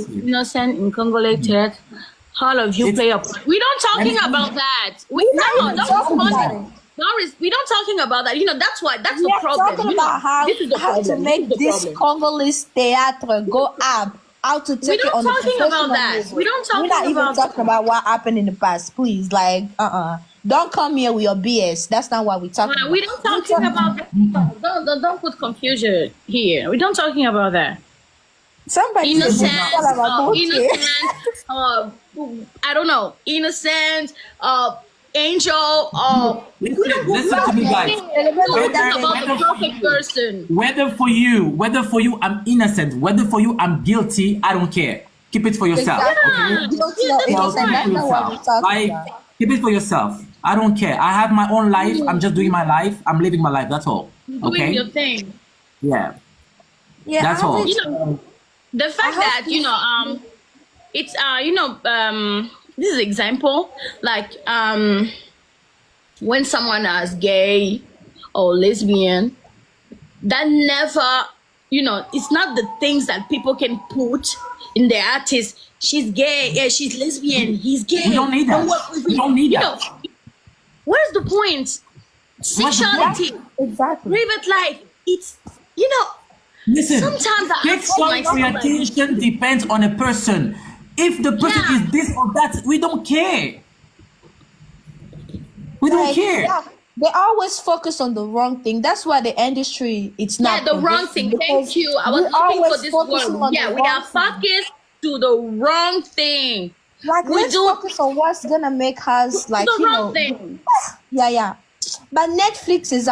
innocent in Congolese theater. All of you play a part. We don't talking about that. We don't talking about that. You know, that's why that's the problem. Talking about how to make this Congolese theater go up. How to take it on the professional level. We don't talking We're not even talking about what happened in the past. Please, like, don't come here with your BS. That's not what we're talking about. We don't talking about that. Don't put confusion here. We don't talking about that. Somebody innocent, I don't know, innocent, angel. Listen to me, guys. Whether for you I'm innocent, whether for you I'm guilty, I don't care. Keep it for yourself. Yeah. Okay? Keep it for yourself. I don't care. I have my own life. I'm just doing my life. I'm living my life. That's all. Okay. Doing your thing. Yeah. That's all. You know, the fact that it's this is example like when someone is gay or lesbian, that never, you know, it's not the things that people can put in the artist. She's gay, yeah, she's lesbian, he's gay. We don't need that. We don't need that. Where's the point? Sexuality, exactly. private life. It's, you know, listen. Sometimes sexual orientation depends on a person. If the person is this or that, we don't care. We don't care. Yeah. They always focus on the wrong thing. That's why the industry, it's not the wrong thing. Thank you. I was looking for this word. Yeah, we are focused to the wrong thing. Like, let's focus on what's gonna make us, like, the wrong thing. Yeah. But Netflix is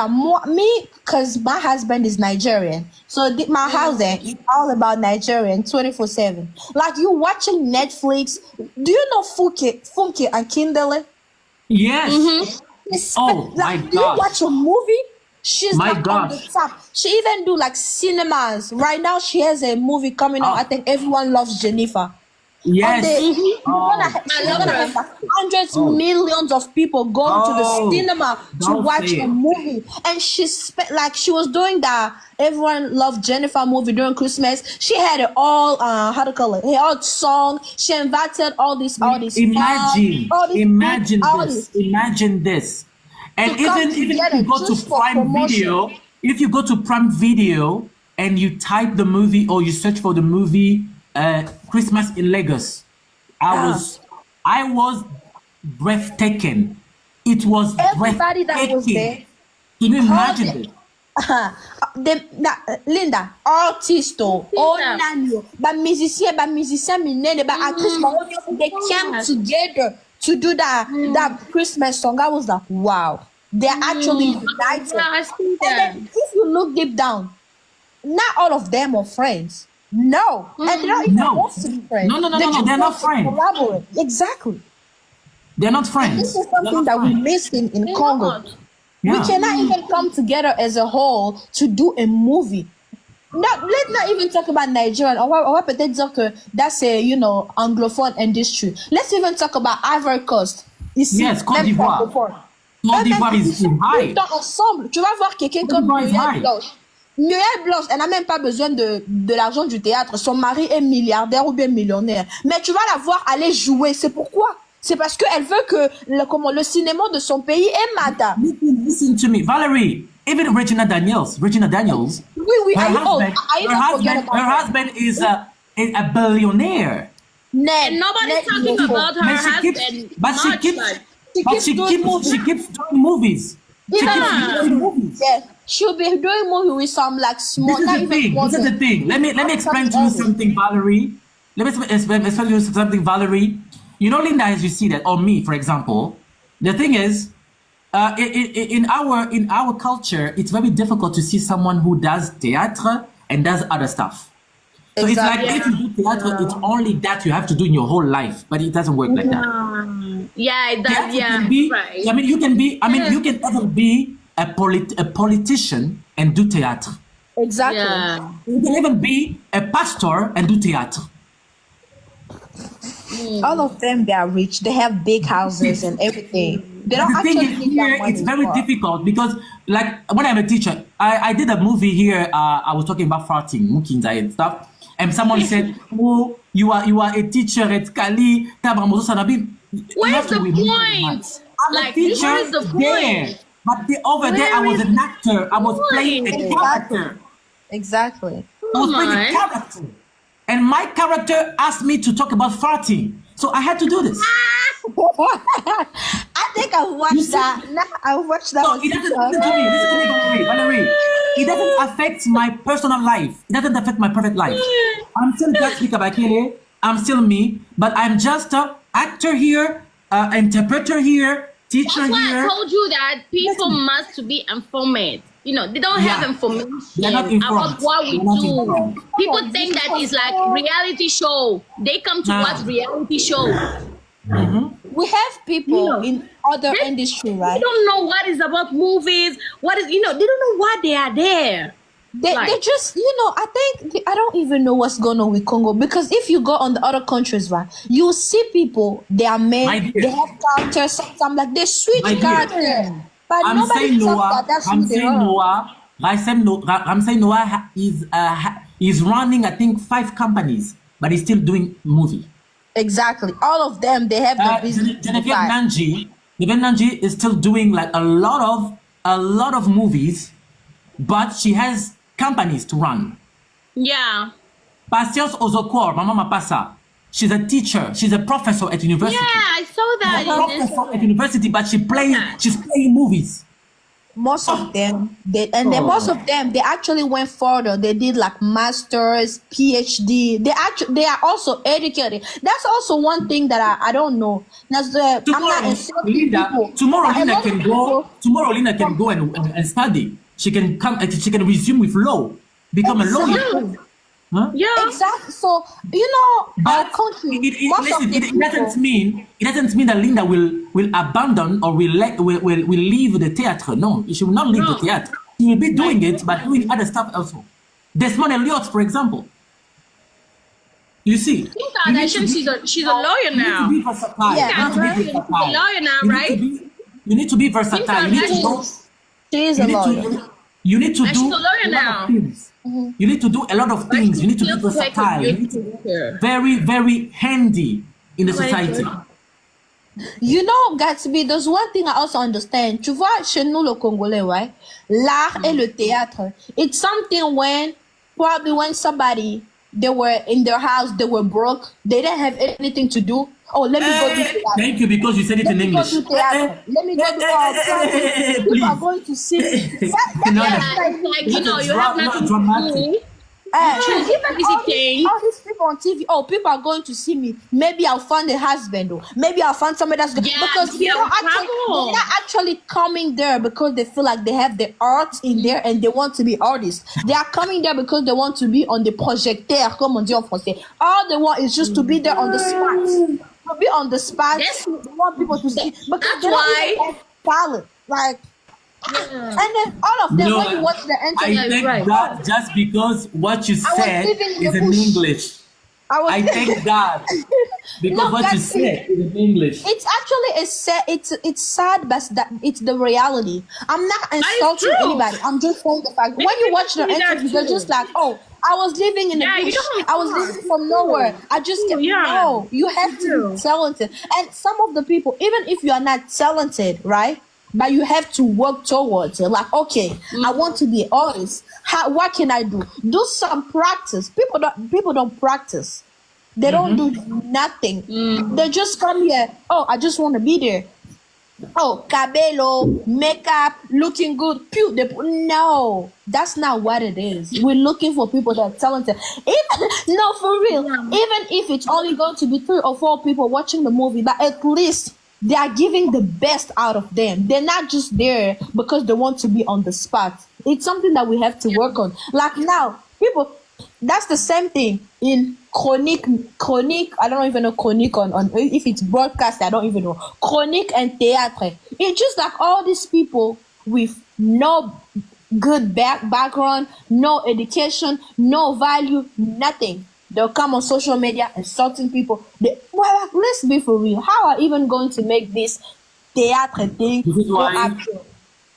me, because my husband is Nigerian. So my house there is all about Nigerian 24/7. Like, you watching Netflix. Do you know Funke and Kindle? Yes. Oh, like, my God. You watch a movie, she's my like on the top. She even do like cinemas. Right now she has a movie coming out. I think Everyone Loves Jennifer. Yes. You're gonna have like hundreds millions of people going to the cinema to watch a movie. And she was doing that Everyone Loved Jennifer movie during Christmas. She had it all all song. She invited all these imagine this. And even if you go to Prime Video, if you go to Prime Video and you type the movie or you search for the movie Christmas in Lagos, I was breathtaking. It was everybody that was there. Can you imagine it? Linda, artist, Onanio, but musician, but actress, they came together to do that Christmas song. I was like, wow, they're actually united. And then if you look deep down, not all of them are friends. No, and they're not even supposed to be friends. No, they're not friends. Collaborate. Exactly. They're not friends. And this is something that we miss in Congo. We cannot even come together as a whole to do a movie. Let's not even talk about Nigerian or peut-être dire que that's a, you know, anglophone industry. Let's even talk about Ivory Coast. Ici, yes, Côte d'Ivoire. Côte d'Ivoire is high. Ensemble, tu vas voir quelqu'un comme Muriel Blanche. Muriel Blanche, elle n'a même pas besoin de l'argent du théâtre. Son mari est milliardaire ou bien millionnaire. Mais tu vas la voir aller jouer. C'est pourquoi? C'est parce qu'elle veut que le cinéma de son pays est mata. Listen to me, Valerie. Even Regina Daniels. Oui, her husband is a billionaire. And nobody's talking about her husband. But she keeps doing movies. Yeah, she'll be doing movies with some like small. This is the thing. Let me explain to you something, Valerie. Let me explain to you something, Valerie. You know, Linda, as you see that, or me, for example, the thing is, in our culture, it's very difficult to see someone who does theater and does other stuff. So it's like if you do theater, it's only that you have to do in your whole life, but it doesn't work like that. Yeah, it does. Right. I mean, you can either be a politician and do theater. Exactly. Yeah. You can even be a pastor and do theater. All of them, they are rich. They have big houses and everything. They don't actually need that money. It's very difficult because, like, when I'm a teacher, I did a movie here. I was talking about farting, mukinza and stuff, and someone said, "Oh, you are a teacher at Kali, Tabramozo Sanabi. Where's the point? I'm Like, a teacher where's the there. point? But over there, I Where was is an actor. I was playing a Exactly. character. Exactly. I was Come playing a on. character. And my character asked me to talk about farting. So I had to do this. I think I've You watched see? that. Nah, I've watched that. So on it doesn't, TikTok. listen to me, Valerie. It doesn't affect my personal life. It doesn't affect my private life. I'm still Gasby Kabakele. I'm still me, but I'm just an actor here, interpreter here, teacher That's why here. I told you that people must be informed. You know, they don't have Yeah. information They're not informed. about what we They're not do. informed. People think that it's like reality show. They come to Nah. watch reality show. We have people You know, in other they- industry, They right? don't know what is about movies. What is, you know, they don't know why they are there. They Like- just, you know, I think I don't even know what's going on with Congo, because if you go on the other countries, right, you see people, they are My men, dear. they have characters, sometimes like they switch My dear. character. But I'm nobody saying talks Noah. that that's I'm who they saying are. Noah. I'm saying Noah is running, I think, 5 companies, but he's still doing movie. Exactly. All of them, they have the business. Genevieve Nanji is still doing like a lot of movies, but she has companies to run. Yeah. Patience Ozokor, Mama Mapasa, she's a teacher, she's a professor at university. Yeah, I saw that. She's a in this- professor at university, but she's playing movies. Most of them, then most of them, they actually went further. They did like masters, PhD. They are also educated. That's also one thing that I don't know. That's I'm not insulting people. Tomorrow But a Lina lot of can people- go. Tomorrow Lina can go and study. She can come. She can resume with law, become a lawyer. Exactly. Huh? Yeah. Exactly. So you know, our country, most of the people, it doesn't mean that Linda will abandon or will leave the theatre. No, she will not leave the No. theatre. She will be doing it, but doing other stuff also. Desmond Elliot, for example. You see, Kim Kardashian, she's a lawyer now. you need to be versatile. Yeah, You need to be She's a versatile. lawyer now, You need right? to be- You need to be versatile. You need to know. she is You a need lawyer. to. You need to And do she's a lawyer lot now. of things. You need to do a lot of things. You need to be versatile. You need to be very, very handy in the society. You know, Gatsby, there's one thing I also understand. Tu vois, chez nous, le Congolais, right? L'art et le théâtre. It's something probably when somebody, they were in their house, they were broke, they didn't have anything to do. Oh, let me go do theater. Thank you because you said it Let in me go English. do theater. Let me go do people are going to see me. No, Yeah, no. it's like, you know, you have Not nothing to dramatic. do. Even Visiting. all these people on TV, oh, people are going to see me. Maybe I'll find a husband, or maybe I'll find somebody that's good. Yeah, Because yeah, they're not actually coming there because they feel like they have the art in there and they want to be artists. They are coming there because they want to be on the projecteur, comme on dit en français. All they want is just to be there on the spot. To be on the spot. Yes. They want people to see. Because That's they don't why- even have talent. Like, and then all of them, No, when you watch the I interview, think right. that just because what you was said living in is the in bush. English. I thank God because No, what you that's said is in English. it's actually it's sad, but that it's the reality. I'm not insulting true. anybody. I'm just saying the fact. When you watch the Maybe that's interview, you're true. just like, oh, I was living in the Yeah, you bush. don't- I was living from nowhere. I just Yeah. no. You have to be talented, and some of the people, even if you are not talented, right? But you have to work towards it. Like, okay, I want to be an artist. What can I do? Do some practice. People don't practice. They don't do nothing. They just come here. Oh, I just want to be there. Oh, cabello, makeup, looking good. Pew, no, that's not what it is. We're looking for people that are talented. Even no, for real. Even if it's only going to be 3 or 4 people watching the movie, but at least they are giving the best out of them. They're not just there because they want to be on the spot. It's something that we have to work on. Like now, people, that's the same thing in chronique. I don't even know chronique on if it's broadcast. I don't even know chronique and théâtre. It's just like all these people with no good background, no education, no value, nothing. They'll come on social media insulting people. Well, like, let's be for real. How are even going to make this théâtre thing This is go why- actual?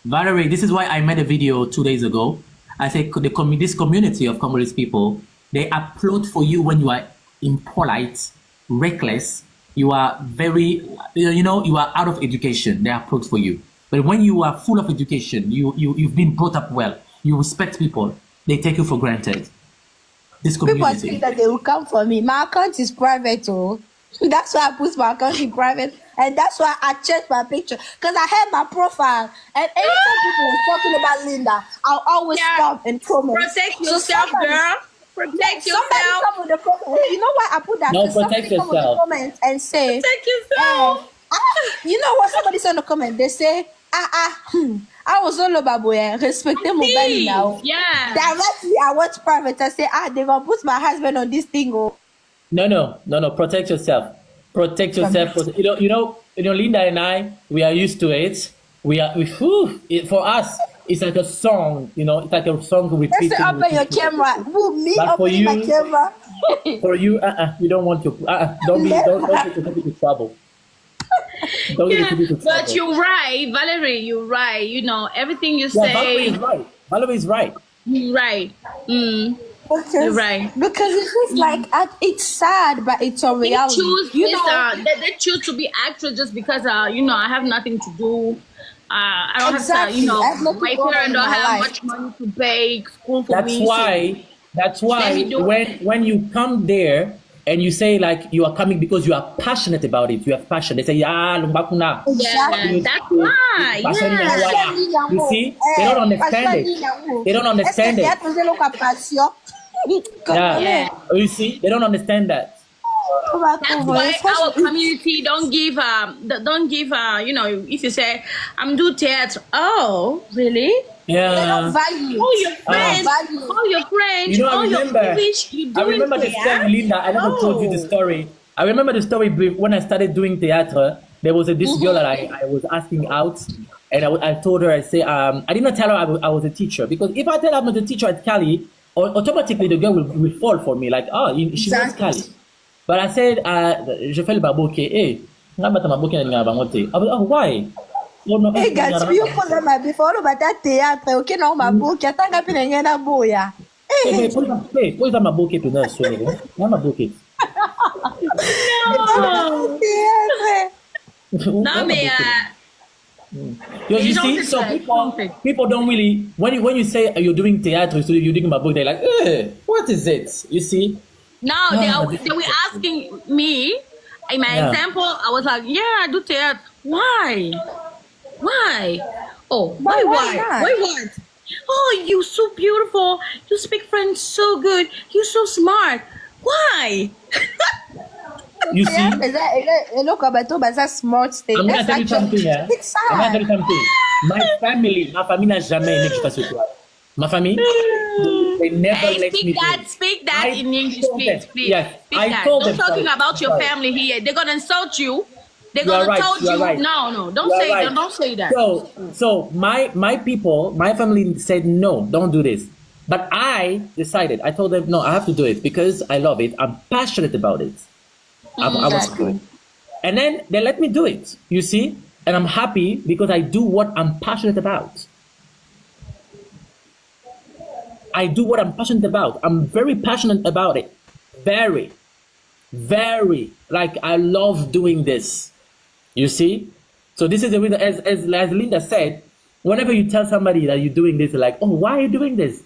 Valerie, this is why I made a video 2 days ago. I said this community of Congolese people, they applaud for you when you are impolite, reckless, you are very, you are out of education. They are approach for you. But when you are full of education, you've been brought up well, you respect people, they take you for granted. This People community. think that they will come for me. My account is private, oh. That's why I put my account in private, and that's why I checked my picture because I had my profile. And anytime people were talking about Linda, I'll always stop and comment. Protect yourself, girl. Protect Somebody yourself. come with the comment. You know why I put that? No, 'Cause protect somebody come with the yourself. comment and say, Protect yourself. you know what somebody said in the comment? They say, I was all about boy, respecting my body now. Yeah. Directly, I went private. I say, they're gonna put my husband on this thing. Oh. No. Protect yourself. Protect yourself. Linda and I, we are used to it. For us, it's like a song. It's like a song repeating. Let's open your camera. Me But for opening my you- camera. For you, you don't want your. Don't get yourself into trouble. Don't get yourself into trouble. But you're right, Valerie. You're right. Everything you Yeah, Valerie say. is right. Valerie is right. You're right. Because, right. because it's just like it's sad, but it's a They reality. choose they choose to be actors just because I have nothing to do. I don't Exactly. have I've to. nothing My going on parents in don't my have life. much money to pay school for That's me. why. That's Let why me do when you come there and you say like you are coming because you are passionate about it, you have passion. They say lumbakuna. Yeah, that's why. Yeah. You see, they don't understand it. They don't understand it. Yeah. Yeah. You see, they don't understand that. That's why our community don't give if you say I'm do theater. Oh, really? Yeah. value. Oh, your friends. Value. Oh, your friends. You know, oh, your English. You I doing remember the theater? story, Linda. I never told you the story. I remember the story when I started doing theater. There was this girl that I was asking out, and I told her, I did not tell her I was a teacher, because if I tell her I'm a teacher at Cali, automatically the girl will fall for me, like, she knows Cali. But I said, je fais le baboke, nga bata maboke na nga bangote. Why? Oh, no, Hey, Gasby, you call them before about that theater. Okay, now my book. I think I'm going to boya. What is that maboke to nurse? Not maboke. No, mais You see, so people don't really, when you say you're doing theater, so you're doing maboke, they're like, what is it? You see? no, they were asking me. In my example, I was like, yeah, I do theater. Why? Oh, why? not? Why what? Oh, you so beautiful. You speak French so good. You're so smart. Why? You see? Look about that smart thing. I'm gonna tell you something, It's I'm gonna tell sad. you something. Ma famille n'a jamais aimé que je fasse le toit. Ma famille, they never Hey, let me speak do that I in English, told please, them. please. Yes, Speak I that. told Don't them. talking Sorry, about your sorry. family here. They're gonna insult you. They're You are gonna right, tell you are you. right. No, don't You are say right. that. Don't say that. So my people, my family said no, don't do this. But I decided. I told them no, I have to do it because I love it. I'm passionate about it. I was good. And then they let me do it. You see, and I'm happy because I do what I'm passionate about. I do what I'm passionate about. I'm very passionate about it. Very, very. Like I love doing this. You see? So this is the reason, as Linda said, whenever you tell somebody that you're doing this, like, oh, why are you doing this?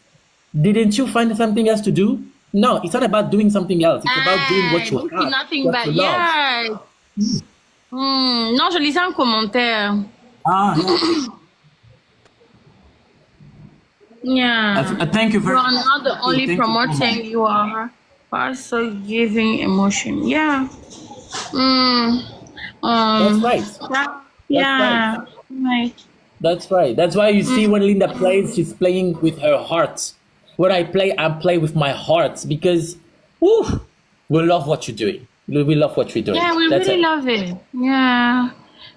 Didn't you find something else to do? No, it's not about doing something else. It's about doing what you Don't see have, nothing what but you love. yeah. Non, je lisais un commentaire. Yeah. Thank you very You are much. not the only Thank you so promoting. much. You are also giving emotion. Yeah. That's right. Yeah. Right. That's right. That's why you see when Linda plays, she's playing with her heart. When I play with my heart because we love what you're doing. We love what you're doing. Yeah, we That's really it. love it. Yeah.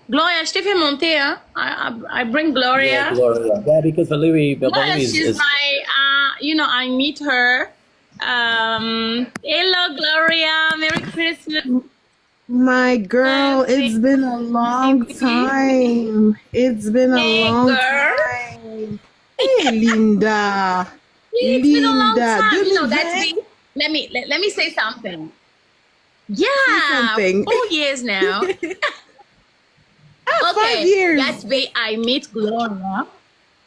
Gloria, je t'ai fait monter, hein? I bring Gloria. Yeah, Gloria. Yeah, because Valerie Yeah, is she's my, I meet her. Hello, Gloria. Merry Christmas. My girl, it's been a long time. It's been a Hey, long girl. time. Hey, Linda. It's been a long Linda, time. do You know, you that's think- me. Let me say something. Yeah, something. 4 years now. Okay, 5 years. Gasby, I meet Gloria.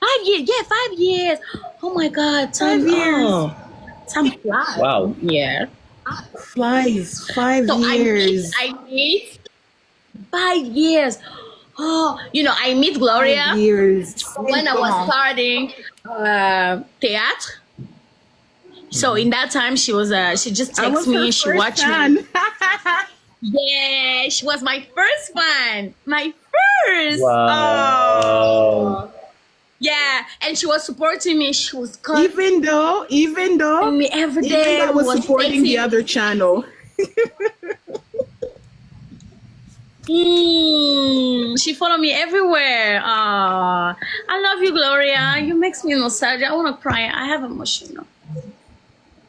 5 years, yeah, 5 years. Oh my God, time, 5 years. time flies. Wow. Yeah. Flies. 5 So years. I meet 5 years. Oh, I meet 5 Gloria years. when I was starting theater. So in that time, she just I was texted her me. She first watched fan. me. Yeah, she was my first one. My first. Wow. Oh. Yeah, and she was supporting me. She was calling even though me every day. I was supporting the texting. other channel. She followed me everywhere. I love you, Gloria. You makes me nostalgic. I want to cry. I have emotion.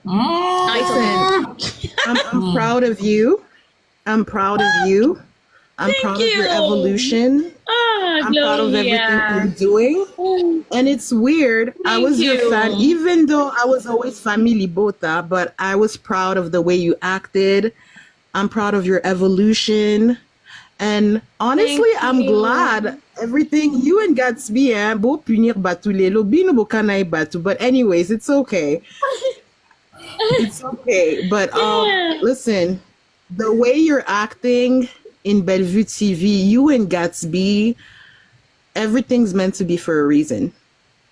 Listen, I'm proud of you. I'm proud of you. I'm Thank proud of your you. evolution. I'm proud of everything you're doing. And it's weird. I Thank was your you. fan, even though I was always Famille Libota, but I was proud of the way you acted. I'm proud of your evolution. And honestly, Thank I'm you. glad everything you and Gasby, bo punir batu lelo, bino boka na batu. But anyways, it's okay. It's okay. But listen, the way you're acting in Bellevue TV, you and Gasby, everything's meant to be for a reason.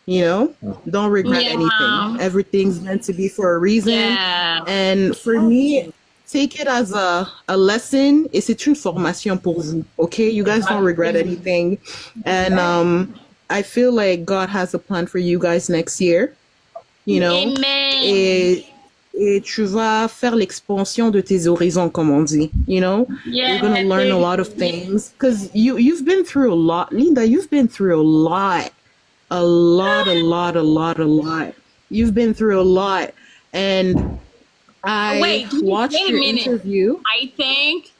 You know, don't regret anything. Everything's meant to be for a reason. Yeah. And for me, take it as a lesson. Et c'est une formation pour vous. Okay, you guys don't regret anything. And I feel like God has a plan for you guys next year. You know, Amen. Et tu vas faire l'expansion de tes horizons, comme on dit. You know, you're gonna learn a lot of things because you've been through a lot, Linda. You've been through a lot. You've been through a lot, and I watched your interview. I think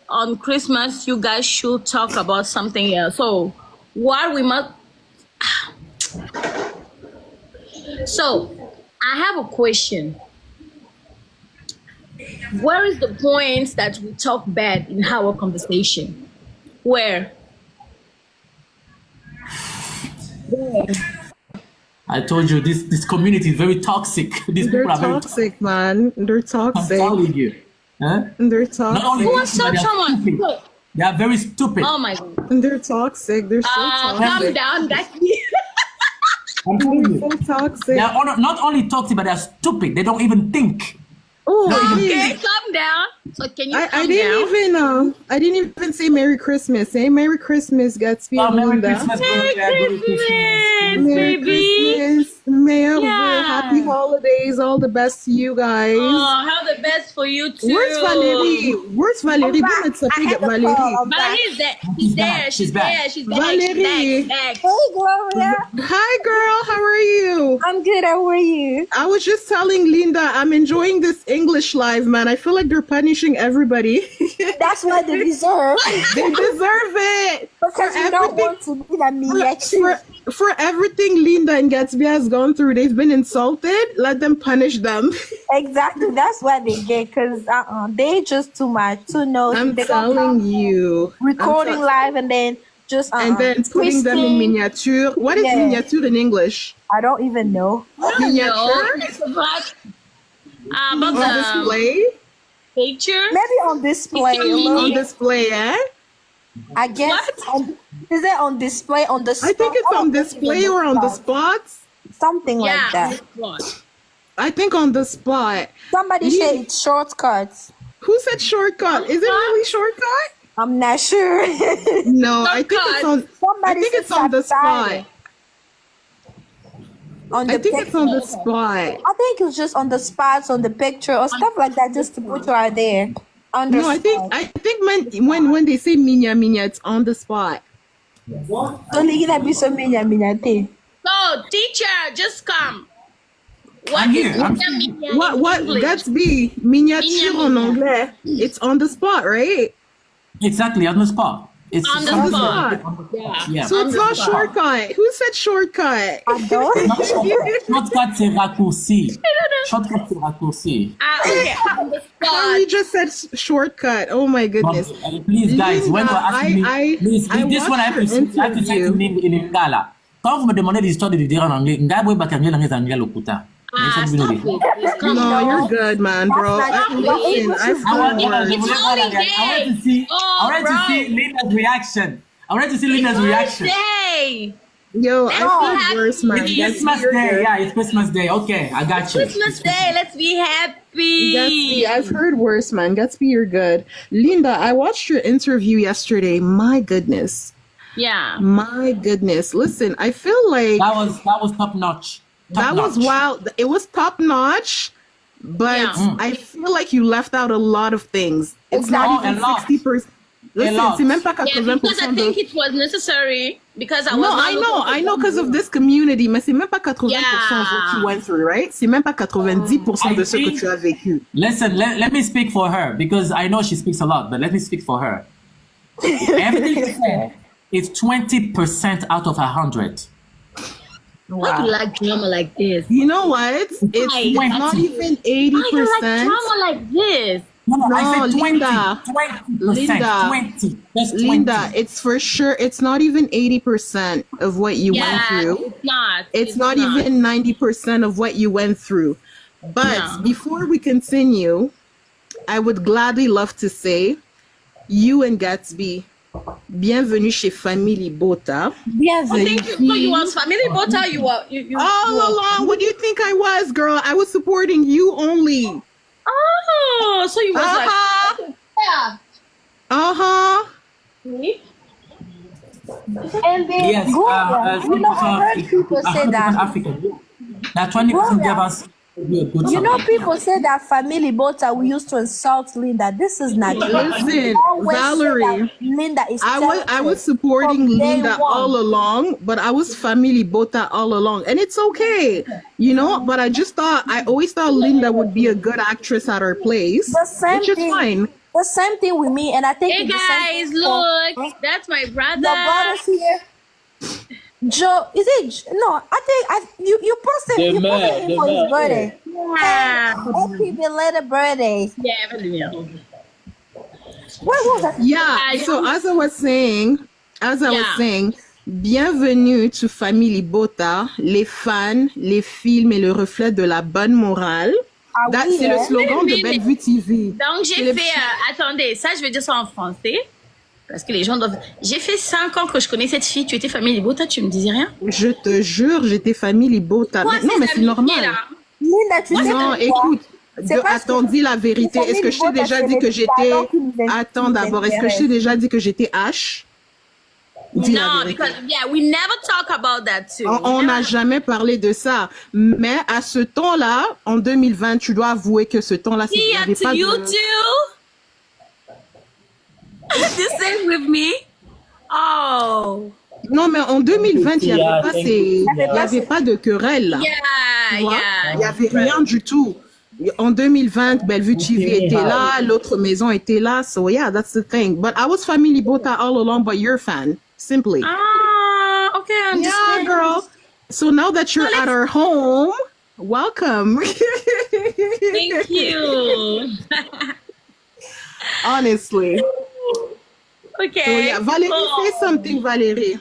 on Christmas you guys should talk about something else. So what we must. So I have a question. Where is the point that we talk bad in our conversation? Where? I told you this community is very toxic. These They're people are very toxic, man. They're I'm toxic. telling you. Huh? They're Not only toxic. Who wants to but tell they are someone? stupid. Look. They are very stupid. Oh my God. They're toxic. They're so Calm toxic. down, guys. I'm telling They're you. so toxic. They are not only toxic, but they are stupid. They don't even think. Oh, Okay, please. calm down. So can you I calm didn't down? I didn't even say Merry Christmas. Say Merry Christmas, Gatsby Oh, and Merry Linda. Christmas, Merry Gloria. Merry Christmas, Merry baby. Christmas. Merry Yeah. Happy holidays. All the best to you guys. Oh, how the best for you too. Where's Valerie? Where's Valerie? back. Go let's I get had the Valerie. call. Valerie's there. She's She's back. there. She's She's back. there. She's back. Valerie. She's back. Hey, Gloria. Hi, girl. How are you? I'm good. How are you? I was just telling Linda, I'm enjoying this English live, man. I feel like they're punishing everybody. That's what they deserve. They deserve it. Because you don't want to be the miniature. For everything Linda and Gatsby has gone through, they've been insulted. Let them punish them. Exactly. That's what they get. Because they just too much. Too nosy. I'm They telling you. recording live and then just And then putting them in twisting. miniature. What is Yeah. miniature in English? I don't even know. Miniature? About On the display? picture. Maybe on display. a On little. On display, eh? I guess. Is it on display on the I think it's on display or on the spot? spots. Something like Yeah. that. this one. I think on the spot. Somebody Yeah. said it's shortcuts. Who said shortcut? Is it really shortcut? I'm not sure. No, I think it's on. I Somebody think said it's on the subside. spot. On the I think it's on the picture. spot. I think it's just on the spots, on the picture, or stuff like that, just to put you out there. On the No, I spot. think when they say minya minya, it's on the spot. Don't you that be so many. So, teacher, just come. I'm here. I'm What Gatsby miniature en anglais? It's on the spot, right? exactly on the spot. It's On the something spot. that- Yeah. So it's not shortcut. Who said shortcut? Shortcut, c'est raccourci. Shortcut, c'est raccourci. Okay. On the Harry spot. just said shortcut. Oh my goodness. Please, guys, when Linda, you're asking me, please, I this one I have to watched say, your I have to say interview. in Lingala. Quand vous me demandez des histoires de dire en anglais, nga boy bakangle langue anglais lokuta. Stop it. Please, come No, on. you're good, man, bro. Listen, I've heard words. It's only I wanted to see, Oh, I wanted to bro. see Linda's reaction. I wanted to see Linda's reaction. Day. Yo, I've heard happy. worse, man. It's That's Christmas you're Day, good. yeah, it's Christmas Day. Okay, I got you. Christmas Day. Let's be happy. Gatsby, I've heard worse, man. Gatsby, you're good. Linda, I watched your interview yesterday. My goodness. Yeah. My goodness. Listen, I feel like That was top notch. that was wild. It was top notch, but Yeah. I feel like you left out a lot of things. It's Exactly. not even A lot. 60%. Listen, lot. c'est même pas Yeah, because I 80% think de... it was necessary because I was No, not I looking know, for because of this community, mais c'est même pas 80% Yeah. of what you went through, right? C'est même pas 90% de ce que tu as vécu. Listen, let me speak for her because I know she speaks a lot, but let me speak for her. Everything she said is 20% out of 100. Why do you like drama like this? You know what? It's Why? not even Why do you like 80%. drama like this? No, I No, said 20. Linda. 20%. Linda. 20. Just 20. Linda, it's for sure, it's not even 80% of what you went Yeah, through. it's not. It's not even 90% of what you went through. But No. before we continue, I would gladly love to say, you and Gatsby, bienvenue chez Famille Libota. Oh, thank you. So you was Family Libota. You were you All along, what do you think I was, girl? I was supporting you only. Oh, so you was Uh-huh. like yeah. Uh-huh. And then, Yes, you know, I heard people say that. African. That 20% gave us a good You know, support. people say that Family Libota, we used to insult Linda. This is not true. Listen, We always say Valerie, that Linda is I was talented supporting from day Linda one. all along, but I was Family Libota all along, and it's okay, you know. But I always thought Linda would be a good actress at her place, The same which is thing. fine. The same thing with me, and I think Hey it's the same guys, thing for- look, that's my brother. Your brother's here. Joe, is it? No, I think you posted him for his birthday. Yeah. Happy belated birthday. Yeah, really. What was that? Yeah. Yeah, So as I was saying, Yeah. bienvenue to Famille Libota, les fans, les films et le reflet de la bonne morale. Ah oui, C'est le hein? slogan de Oui, mais- Belle Vue TV. Donc C'est j'ai le- fait, attendez, ça je vais dire ça en français. Parce que les gens doivent... J'ai fait 5 ans que je connais cette fille. Tu étais Famille Libota, tu me disais rien? Je te jure, j'étais Famille Libota. Toi, Non, mais c'est normal. Linda, tu sais Non, pourquoi? écoute, C'est parce attends, que dis la vérité. les Est-ce que je t'ai familles déjà votent dit que parce que j'étais... les parents qui nous Attends d'abord, est-ce que je intéressent. t'ai déjà dit que j'étais H? Dis la No, vérité. because yeah, we never talk about that too. On n'a jamais parlé de ça. Mais à ce temps-là, en 2020, tu dois avouer que ce temps-là, il n'y Yeah, avait to pas you de... too. The same with me. Oh. Non, mais en 2020, il n'y avait pas de querelle. Là. Yeah, Tu vois? yeah. Il n'y avait rien du tout. En 2020, Bellevue TV était là, l'autre maison était là. So yeah, that's the thing. But I was Family Libota all along, but you're a fan, simply. Ah, okay, I Yeah, understand. girl. So now that you're at our home, welcome. Thank you. Honestly. Okay. So yeah, Valérie, Oh. say something, Valérie.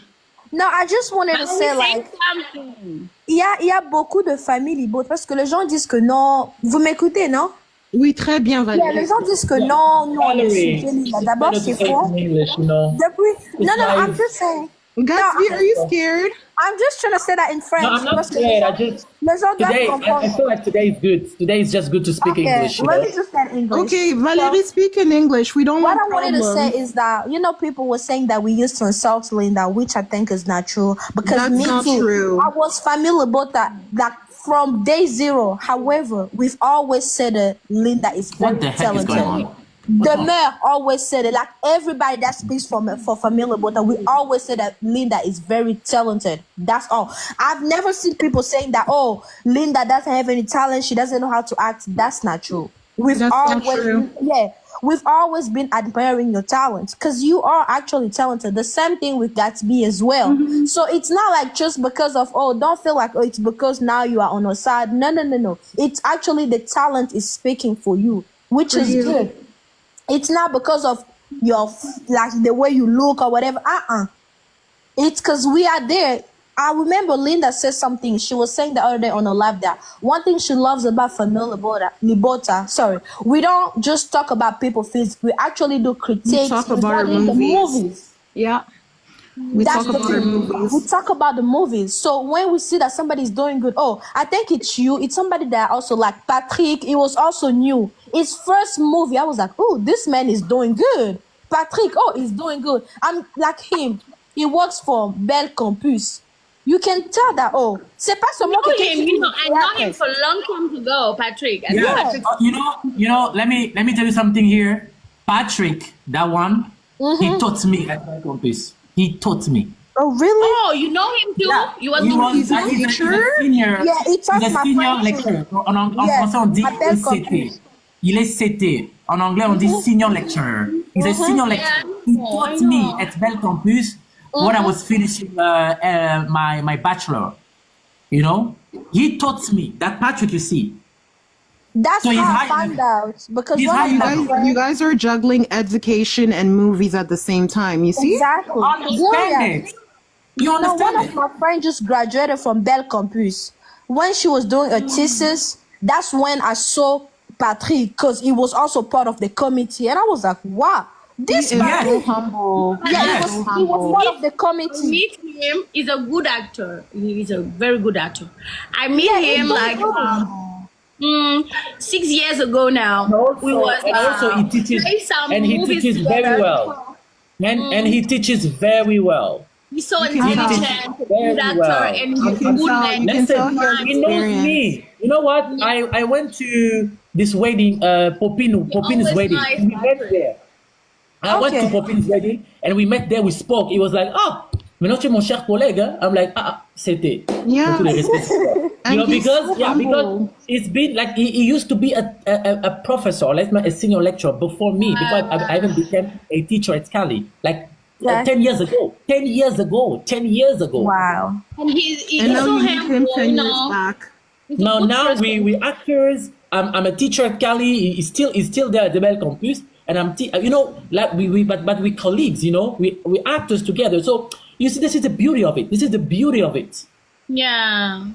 No, I just wanted to But say, we say like, something. il y a beaucoup de familles Libota parce que les gens disent que non. Vous m'écoutez, non? Oui, très bien, Yeah, Valérie. les gens disent que non, nous on est Valerie, sujet Linda. D'abord, better to c'est say it faux. in English, you know. Depuis, no, like- I'm just saying. Gatsby, are you scared? I'm just trying to say that in French. No, I'm not parce que scared. I just les gens doivent today. I comprendre. feel like today is good. Today is just good to speak Okay, English. You let know? me just say in English. Okay, Valérie, speak in English. We don't What want I wanted to problems. say is that, you know, people were saying that we used to insult Linda, which I think is not true. Because That's me not too, true. I was familiar about that from day zero. However, we've always said that Linda is very What the heck is talented. going on? The mayor always said it. Like everybody that speaks for Family Libota, we always say that Linda is very talented. That's all. I've never seen people saying that, oh, Linda doesn't have any talent. She doesn't know how to act. That's not true. We've That's not always, true. yeah, we've always been admiring your talent because you are actually talented. The same thing with Gatsby as well. So it's not like just because of, oh, don't feel like, oh, it's because now you are on our side. No. It's actually the talent is speaking for you, which is good. It's not because of your, like the way you look or whatever. It's because we are there. I remember Linda said something. She was saying the other day on a live that one thing she loves about Famille Libota, we don't just talk about people physics. We actually do critiques. We talk about our movies. Yeah. We talk about our movies. We talk about the movies. So when we see that somebody's doing good, oh, I think it's you. It's somebody that I also like. Patrick, it was also new. His first movie, I was like, oh, this man is doing good. Patrick, oh, he's doing good. I'm like him. He works for Bell Campus. You can tell that, oh, c'est pas seulement I know him for a long time ago, Patrick. I know Patrick. You know, let me tell you something here. Patrick, that one, he taught me at my campus. He taught me. Oh, really? Oh, you know him too? Yeah. He's a senior. Yeah, he taught he's a senior lecturer. En français, on dit CT. Il est CT. En anglais, on dit senior lecturer. He's a senior lecturer. He taught me at Bell Campus when I was finishing my bachelor. You know, he taught me that Patrick. You see, that's so how I found out because you guys are juggling education and movies at the same time. You see, exactly. Understand it. You understand one of my friends just graduated from Bell Campus. When she was doing a thesis, that's when I saw Patrick because he was also part of the committee, and I was like, wow. This man is humble. Yeah, he was one of the committee. Meet him. He's a good actor. He's a very good actor. I met him like 6 years ago now. Also, he teaches, and he teaches very well. And he teaches very well. He's so intelligent, good actor, and he's good man. He knows me. You know what? I went to this wedding, Popin's wedding. Nice. We met there. I went to Popin's wedding and we met there, we spoke. He was like, maintenant tu es mon cher collègue. I'm like, c'était. Yeah. You know, because it's been like, he used to be a professor, like a senior lecturer before me, because I even became a teacher at Cali, like 10 years ago. 10 years ago. Wow. And he's now so you meet him 10 years humble, back. Now we actors. I'm a teacher at Cali. He's still there at the Bell Campus. And I'm, you know, like but we colleagues, you know, we actors together. So you see, this is the beauty of it. Yeah.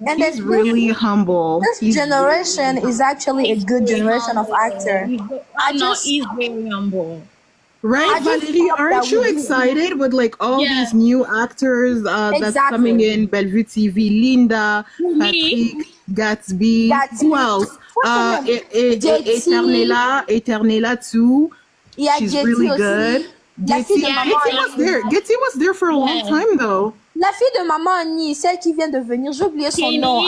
And he's really humble. This generation is actually a good generation of actor. He's very humble. Right, Valerie, aren't you excited with like all these new actors that's coming in? Bellevue TV, Linda, Patrick, Gatsby. Who else? Eternella too. Yeah, she's really good. Getty was there for a long time though. La fille de maman Annie, celle qui vient de venir, j'ai oublié son nom.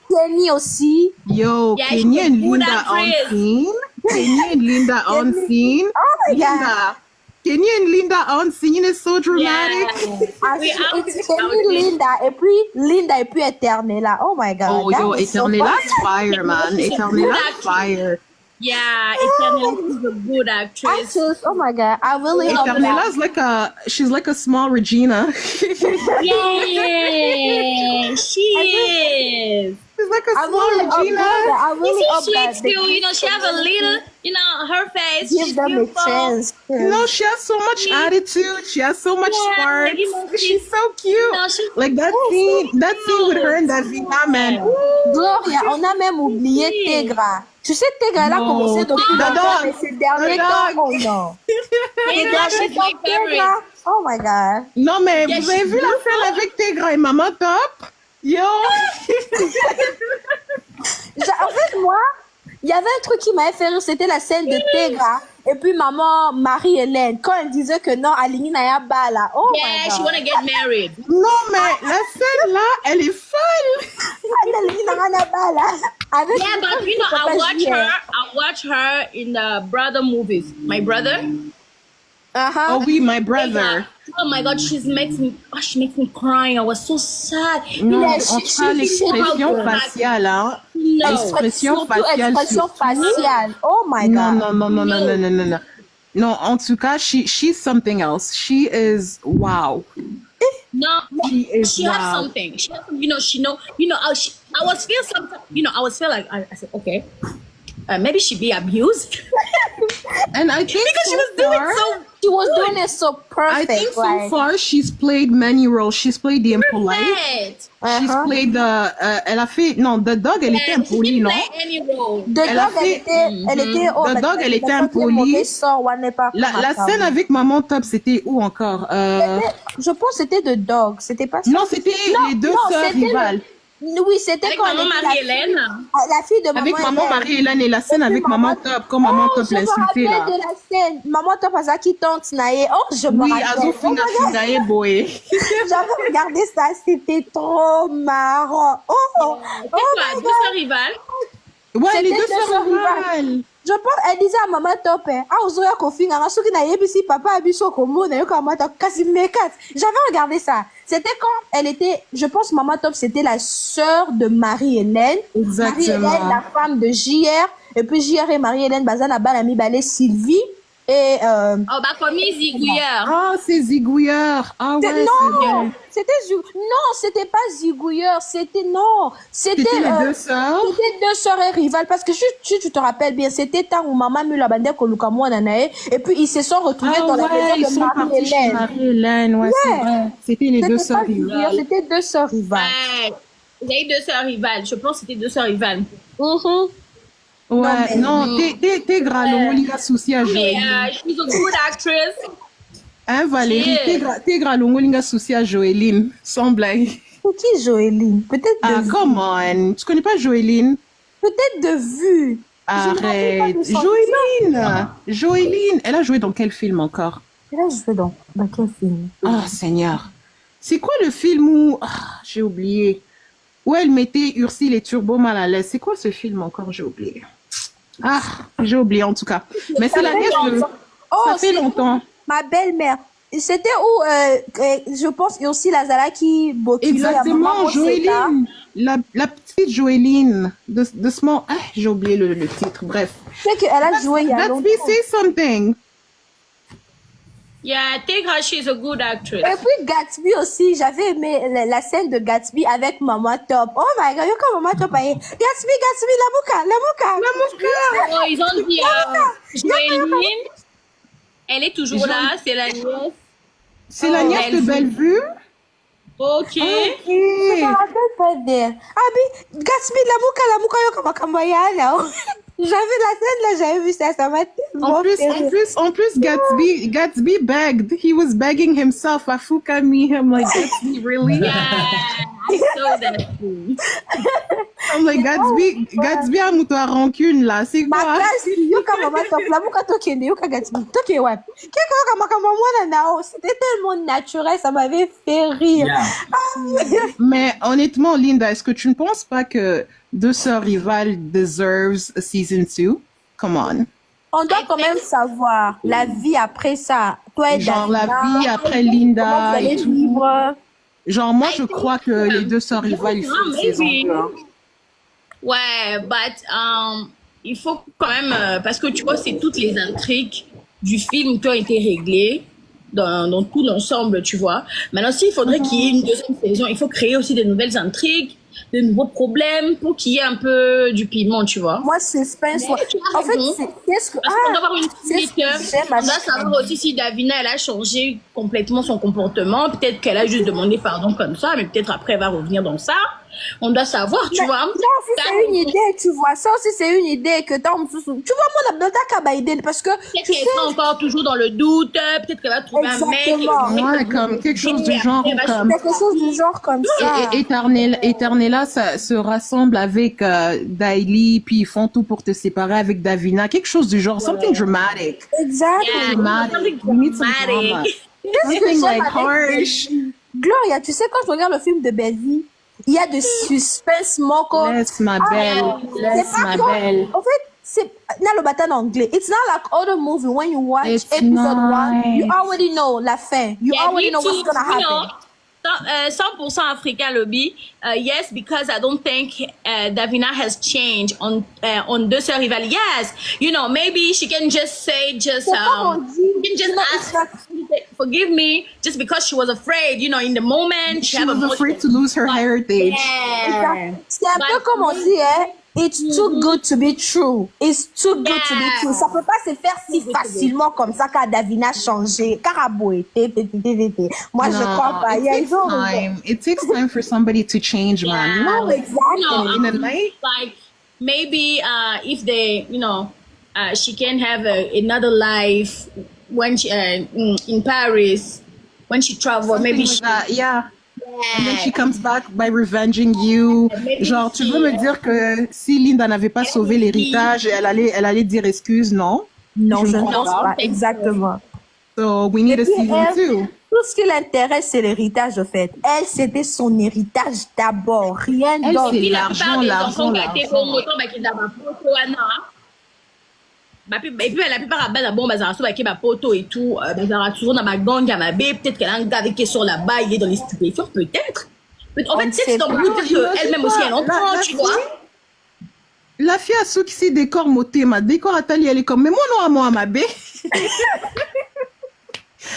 Kenny aussi. Yo, Kenny and Linda on scene. Kenny and Linda on scene. Oh my God. Kenny and Linda on scene is so dramatic. It's Kenny, Linda et puis Eternella. Oh my God. Oh, yo, Eternella's fire, man. Eternella's fire. Yeah, Eternella is a good actress. Oh my God, I really love that. Eternella's she's like a small Regina. Yeah, she is. She's like a small Regina. I really hope that. You know, she have a little, you know, her face. Give them a chance. You know, she has so much attitude. She has so much spark. You know, she's so cute. Like that scene with her and that Vina, man. Gloria, on a même oublié Tegra. Tu sais, Tegra, elle a commencé depuis longtemps, mais ces derniers temps, oh non. Tegra, oh my God. Non, mais vous avez vu la scène avec Tegra et Maman Top? Yo! En fait, moi, il y avait un truc qui m'avait fait rire, c'était la scène de Tegra et puis maman Marie-Hélène, quand elle disait que non, Aline Naya Bala. Oh my God. She wanna get married. Non, mais la scène là, elle est folle. Aline Naya Bala. Yeah, but you know, I watch her in the brother movies. My brother. Oh oui, my brother. Oh my God, she makes me crying. I was so sad. Non, Yeah, en tout cas, l'expression faciale, hein. No. L'expression Surtout faciale. expression faciale. Oh my Non, God. non, non, non, non, non, non, non, non. Non, en tout cas, she's something else. She is wow. No, She is has wow. something. She has, I was feel sometimes, I was feel like, I said, okay, maybe she be abused. And I think Because she so was doing far, so She was doing it so I perfect. think so like, far she's played many roles. She's played the impolite. perfect. She's played the. Elle a fait non, the dog. Elle était And she impolie, didn't non? play any role. The Elle a dog, fait- elle était, oh, The mais- dog, elle mais était quand il est impolie. mauvais sort, on n'est pas La comme scène ça. avec Maman Top, c'était où encore? Je pense que c'était The Dog, c'était pas ça. Non, c'était les deux sœurs c'était rivales. Oui, c'était Avec quand maman elle était Marie-Hélène. la fille de Avec Maman Hélène. Marie-Hélène et la scène Et puis avec Maman Top, quand Maman Top je me l'insultait rappelle là. de la scène. Maman Top Azaki tante Nae. Oh, je me Oui, rappelle. Azo Oh Fina my God, Finae Boé. j'avais regardé ça, c'était trop marrant. Oh, oh C'est quoi, deux sœurs rivales? Ouais, les C'était deux sœurs rivales. je pense, elle disait à Maman Top, ah, Ozoya Kofinga, Rasuki na Yebisi, papa Abiso Komo, na Yoka Maman Top, Kasi Mekat. J'avais regardé ça. C'était quand elle était, je pense, Maman Top, c'était la sœur de Marie-Hélène. Exactement. Marie-Hélène, la femme de JR. Et puis JR et Marie-Hélène, Bazana Balami Balé Sylvie. Et, Oh, bah, famille Zigouilleur. Ah, c'est Zigouilleur. Ah ouais, c'est non, vrai. c'était pas Zigouilleur, c'était C'était les deux sœurs. C'était deux sœurs et rivales parce que si tu te rappelles bien, c'était temps où maman Mula Bande Kolukamou Nanae et puis ils se sont retrouvés dans la ils maison de sont partis chez Marie-Hélène. Marie-Hélène, ouais, c'est vrai. C'était les deux C'était sœurs pas Zigouilleur, rivales. c'était deux sœurs rivales. Ouais. Il y a eu deux sœurs rivales. Je pense que c'était deux sœurs rivales. Ouais, non, t'es grave, Liga souci à Mais Joëline. she's a good actress. Hein, Valérie, t'es grave, Liga souci à Joëline. Sans blague. C'est qui Joëline? Peut-être Ah, de vue. come on. Tu connais pas Joëline? Peut-être de vue. Arrête. Joëline. Elle a joué dans quel film encore? Elle a joué dans quel film? Ah, Seigneur. C'est quoi le film où... Ah, j'ai oublié. Où elle mettait Ursule et Turbo mal à l'aise. C'est quoi ce film encore? J'ai oublié. Ah, j'ai oublié en tout cas. Mais c'est la nièce de... Ça fait longtemps. Ma belle-mère. C'était où, je pense, aussi Lazara qui Bokilo. Exactement, Joëline. La petite Joëline. De Small... Ah, j'ai oublié le titre. Bref. C'est qu'elle a joué il y a longtemps. Gatsby, say something. Yeah, Tegra, she's a good actress. Et puis Gatsby aussi, j'avais aimé la scène de Gatsby avec Maman Top. Oh my God, quand Maman Top a Gatsby, la mouka. Oh, ils ont dit Joëline. Elle est toujours là, c'est la nièce. C'est la nièce de Bellevue. Ok. Je me rappelle pas d'elle. Ah, mais Gatsby, la mouka, yo comme Kambaya là. J'avais la scène là, j'avais vu ça m'a tellement En plus, Gatsby begged. He was begging himself. Afuka me. I'm like, Gatsby, really? Yeah, I saw that too. I'm like, Gatsby a mouton à rancune là. C'est Ma quoi? classe, yo comme Maman Top, la mouka tokende, yo comme Gatsby, toke ouais. Quelque comme Kambaya nao, c'était tellement naturel, ça m'avait fait rire. Yeah. Mais honnêtement, Linda, est-ce que tu ne penses pas que Deux sœurs rivales deserves a season 2? Come on. On doit quand même savoir la vie après ça. Toi et Genre Davina, la vie après comment Linda vous allez et tout. vivre. Genre moi je crois que les deux sœurs rivales ils font une saison 2. Hein. Ouais, but il faut quand même parce que tu vois c'est toutes les intrigues du film qui ont été réglées dans tout l'ensemble, tu vois. Maintenant s'il faudrait qu'il y ait une deuxième saison, il faut créer aussi de nouvelles intrigues, de nouveaux problèmes pour qu'il y ait un peu du piment, tu vois. Moi, suspense. Mais tu as En fait, raison. qu'est-ce que. Parce qu'on doit avoir une c'est ce que j'aime on à doit chaque savoir aussi si Davina elle a changé complètement son comportement. Peut-être qu'elle a juste demandé pardon comme ça, mais peut-être après elle va revenir dans ça. On doit savoir, tu Mais vois. ça aussi, c'est une idée, tu vois. Ça aussi, c'est une idée que t'as. Tu vois, moi, dans ta cabaïdé, parce que. Peut-être Tu qu'elle sais, sera encore toujours dans le doute. Peut-être qu'elle va trouver un mec. Exactement. Ouais, comme quelque chose du genre comme quelque chose du genre comme ça. Eternella ça se rassemble avec Daily puis ils font tout pour te séparer avec Davina, quelque chose du genre, something dramatic. Exactement. Dramatic. We need some drama. Something like harsh. Gloria, tu sais, quand je regarde le film de Belleville, il y a de suspense, Moko. Laisse ma belle, laisse C'est pas ma comme- belle. En fait, c'est le batan anglais. It's not like other movie when you watch It's episode 1, you nice. already know la fin. You Yeah, already me know what's too, gonna you know. happen. 100% African lobby. Yes, because I don't think Davina has changed on Deux Sœurs Rivales. Yes, you know, maybe she can just say, she can just ask, forgive me, just because she was afraid, you know, in the moment. She was afraid to lose her heritage. Yeah. C'est un peu comme on dit, hein. It's too good to be true. It's too good to be true. Ça peut pas se faire si facilement comme ça quand Davina a changé. Carabo était. Moi, je crois pas. It takes time for somebody to change, man. No, exactly. You know, In a night. like maybe if they, you know, she can have another life when she in Paris when she travel. Maybe she, Yeah. And then she comes back by revenging you. Genre, tu veux me dire que si Linda n'avait pas sauvé l'héritage, elle allait dire excuse, non? Non, je ne pense pas. Exactement. So we need a season 2. Tout ce qui l'intéresse, c'est l'héritage, en fait. Elle, c'était son héritage d'abord. Rien Elle, d'autre. c'est la l'argent, plupart des l'argent, enfants qui ont été l'argent. bons, autant qu'ils ont ma photo, et puis la plupart à bon bazar avec ma photo et tout bazar toujours dans ma gang à ma baie, peut-être qu'elle a un gars avec qui est sur la baille, il est dans les stupéfiants, peut-être. En fait, c'est dans le peut-être qu'elle-même aussi elle en prend, tu vois. La fille a ceux qui s'est décor moté, ma décor à Tali, elle est comme, mais moi, ma baie.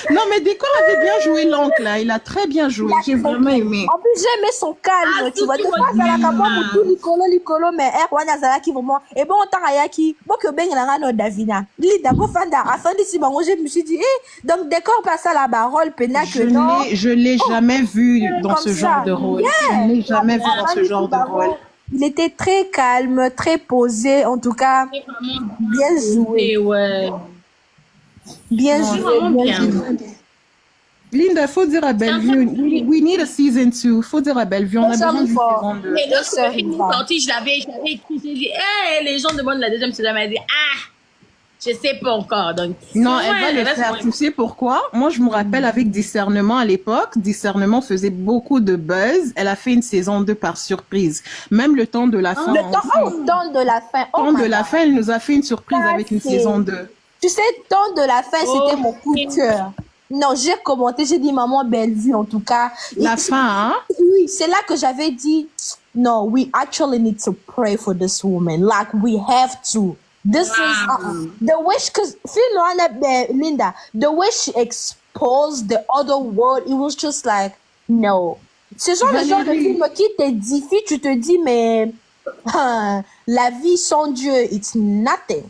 Non, mais Décor avait bien joué l'oncle, là. Il a très bien joué. J'ai vraiment aimé. En plus, j'aimais son calme, tu vois. Des fois, ça la capable tout licolo, mais wana zala qui vraiment. Et bon, tant à yaki, bon que ben la no Davina. Li d'abord fanda, afin d'ici, bon, je me suis dit, donc Décor passe à la parole, pena que non. Je l'ai jamais vu dans ce genre de rôle. Je ne l'ai jamais vu dans ce genre de rôle. Il était très calme, très posé, en tout cas, bien joué. Ouais. Bien joué, bien joué. Linda, faut dire à Bellevue, we need a season 2. Faut dire à Bellevue, on a besoin d'une saison 2. Et lorsque le film est sorti, je l'avais écrit, j'ai dit, hey, les gens demandent la deuxième saison, elle m'a dit, je sais pas encore. Donc, non, elle va le faire. Tu sais pourquoi? Moi, je me rappelle avec Discernement à l'époque. Discernement faisait beaucoup de buzz. Elle a fait une saison 2 par surprise. Même le temps de la fin. Le temps de la fin. Le temps de la fin, elle nous a fait une surprise avec une saison 2. Tu sais, temps de la fin, c'était mon coup de cœur. Non, j'ai commenté, j'ai dit maman Bellevue en tout cas. La fin, hein? Oui, c'est là que j'avais dit, no, we actually need to pray for this woman. Like, we have to. This is the way, because Linda, the way she exposed the other world, it was just like, no. Ce genre de film qui t'édifie, tu te dis, mais la vie sans Dieu, it's nothing.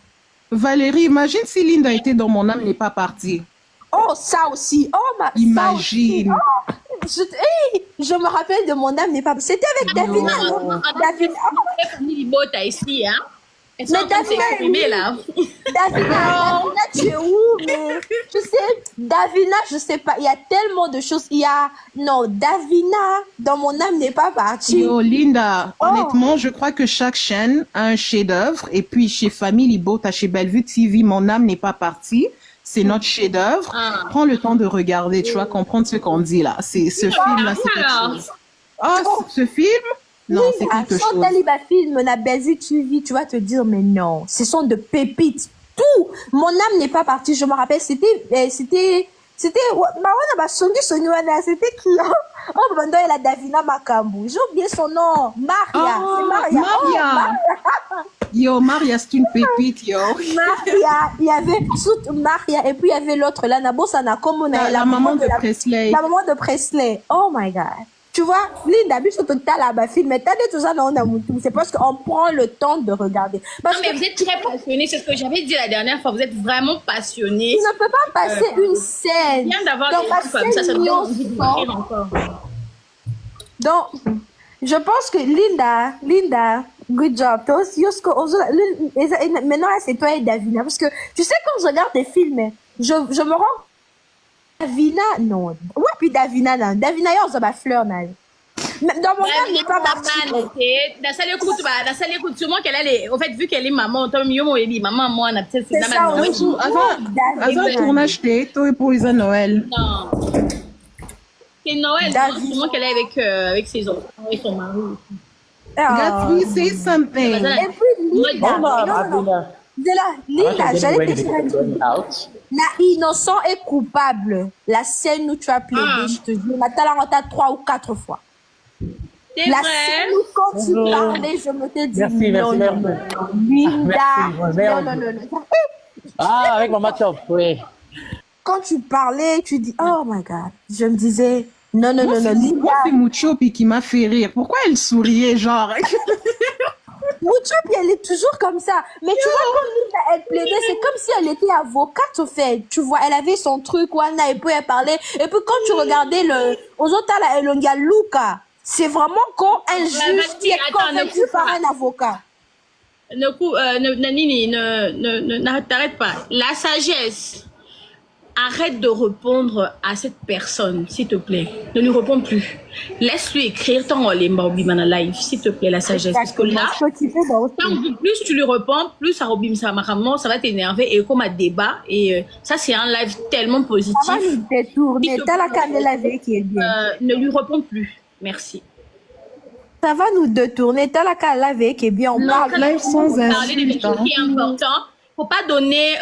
Valérie, imagine si Linda était dans Mon âme n'est pas partie. Oh, ça aussi. Oh, imagine. Je me rappelle de Mon âme n'est pas. C'était avec Davina. Davina. Famille Libota ici, hein. Mais Davina, tu es où? Mais tu sais, Davina, je sais pas. Il y a tellement de choses. Non, Davina, dans Mon âme n'est pas partie. Yo, Linda, honnêtement, je crois que chaque chaîne a un chef-d'œuvre. Et puis, chez Famille Libota, chez Bellevue TV, Mon âme n'est pas partie. C'est notre chef-d'œuvre. Prends le temps de regarder, tu vas comprendre ce qu'on dit là. Ce film-là, c'est quelque chose. Ce film? Non, c'est quelque chose. Quand tu film, la Bellevue TV, tu vas te dire, mais non, ce sont de pépites. Tout. Mon âme n'est pas partie. Je me rappelle, c'était, c'était qui? Oh, Bando et la Davina Makambu. J'ai oublié son nom. Maria. C'est Maria. Yo, Maria, c'est une pépite, yo. Maria, il y avait Maria, et puis il y avait l'autre là, Nabosana Komona, la maman de Presley. La maman de Presley. Oh my God. Tu vois, Linda, vu que tu as là-bas, film, mais t'as dit tout ça dans c'est parce qu'on prend le temps de regarder. Parce non, mais vous êtes très passionnés, c'est ce que j'avais dit la dernière fois, vous êtes vraiment passionnés. Tu ne peux pas passer une scène. Bien d'avoir des trucs comme ça donne envie de d'écrire encore. Donc, je pense que Linda, good job. Toi aussi, maintenant, c'est toi et Davina. Parce que, tu sais, quand je regarde des films, je me rends Davina, non. Ouais, puis Davina, non. Davina, il y a ma fleur, non. Dans mon âme, n'est pas parti. La salle écoute, sûrement qu'elle est, au fait, vu qu'elle est maman, toi, mieux, moi, maman, moi, on a peut-être c'est ça, oui. Avant le tournage, toi, pour les Noël. Non. C'est Noël, sûrement qu'elle est avec ses enfants et son mari. Gasby, say something. Et puis, Linda. Linda, j'allais te dire. Out. Na innocent et coupable. La scène où tu as plaidé, je te dis, Nathalie Ranta 3 ou 4 fois. C'est La vrai. scène où quand tu parlais, je me t'ai dit Merci, non, merci, non, merci. non, Linda, Merci, non. Ah, avec Maman Chop, oui. Quand tu parlais, tu dis, oh my God. Je me disais, non, Moi, c'est Linda. Mucho puis qui m'a fait rire. Pourquoi elle souriait, genre? Mouchopi, elle est toujours comme ça. Mais tu vois, comme Linda, elle plaidait, c'est comme si elle était avocate, au fait. Tu vois, elle avait son truc, Wana, et puis elle parlait. Et puis quand tu regardais aux autres, il y a Luca. C'est vraiment quand un juge qui est convaincu par un avocat. N'arrête pas. La sagesse. Arrête de répondre à cette personne, s'il te plaît. Ne lui réponds plus. Laisse-lui écrire ton Olimba Obimana live, s'il te plaît, la sagesse. Parce que là, plus tu lui réponds, plus ça va t'énerver et comme un débat. Et ça, c'est un live tellement positif. Ça va nous détourner. T'as la candela qui est bien. Ne lui réponds plus. Merci. Ça va nous détourner. T'as la candela qui est bien. On parle live sans parler des choses qui sont importantes. Faut pas donner